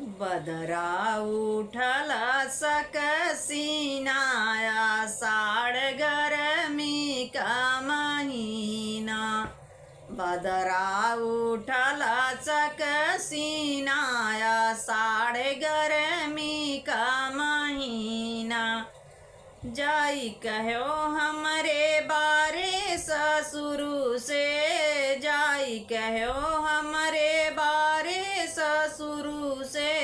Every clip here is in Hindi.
बदरा उठल सकसीनाया साड़ गरमी का महीना। बदरा उठल सकसीनाया साड़ गरमी का महीना। जाई कहो हमरे बारे ससुरु से, जाई कहो हमरे बारे ससुरु से।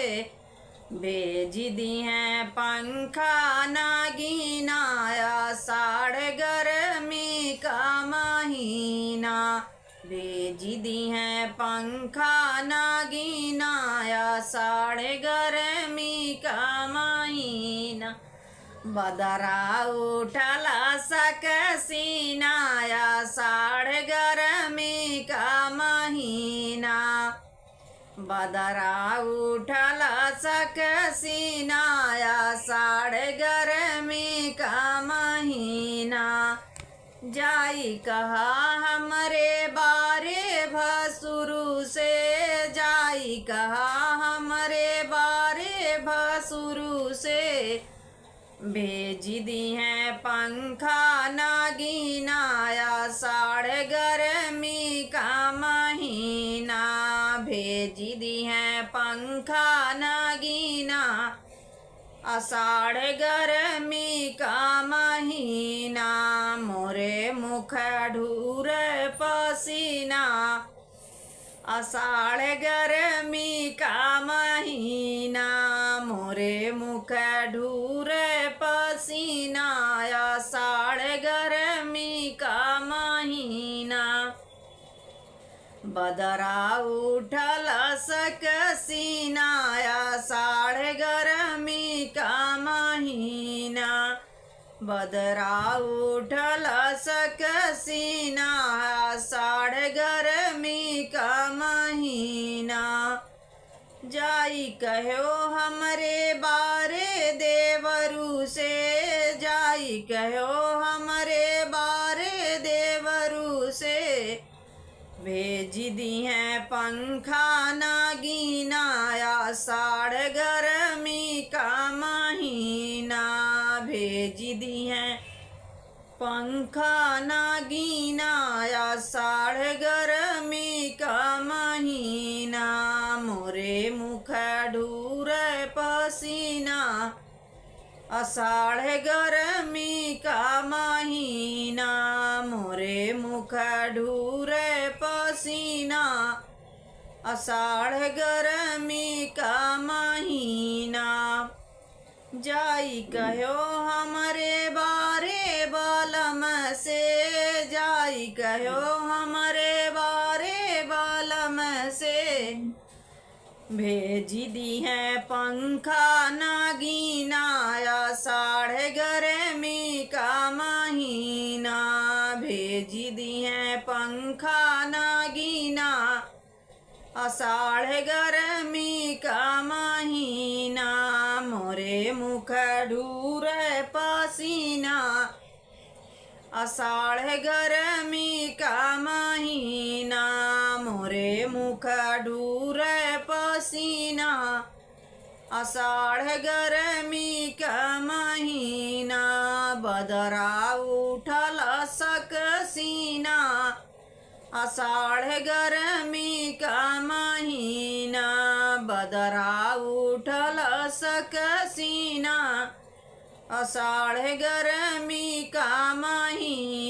भेज दी हैं पंखा नागिनाया साड़ गरमी का महीना। भेज दी हैं पंखा नागिनाया साड़ गरमी का महीना। बदरा उठल सकसीनाया साड़ गरमी का महीना। बदरा उठल सकसीनाया साड़ गरमी का महीना। जाई कहा हमरे बारे भसुरु से, जाई कहा हमरे बारे भसुरु से। भेज दी हैं पंखा नागिनाया साड़ गरमी का महीना। भेज दी हैं पंखा नागिना आषाढ़ गरमी का महीना। मोरे मुख ढूर पसीना आषाढ़ गरमी का महीना। मोरे मुख ढूर पसीना आषाढ़ गरमी का महीना। बदरा उठल सकसीनाया साड़ गरमी का महीना। बदरा उठल सकसीना साड़ गरमी का महीना। जाई कहो हमरे बारे देवरु से, जाई कहो हमरे बारे देवरु से। भेज दी हैं पंखा नागिनाया साड़ गरमी का महीना। भेज दी हैं पंखा नागिनाया साड़ गरमी का महीना। मोरे मुख ढूर पसीना आषाढ़ गरमी का महीना। मोरे मुख ढूर पसीना आषाढ़ गरमी का महीना। जाई कहो हमरे बारे बलम से, जाई कहो हमरे बारे बलम से। भेज दी हैं पंखा नागिनाया साड़ गरमी का महीना। भेज दी हैं पंखा नागिना आषाढ़ गरमी का महीना। मोरे मुख ढूर पसीना आषाढ़ गरमी का महीना। मोरे मुख ढूर पसीना आषाढ़ गरमी का महीना। बदरा उठल सकसीना आषाढ़ गरमी का महीना। बदरा उठल सकसीना आषाढ़ गरमी का महीना।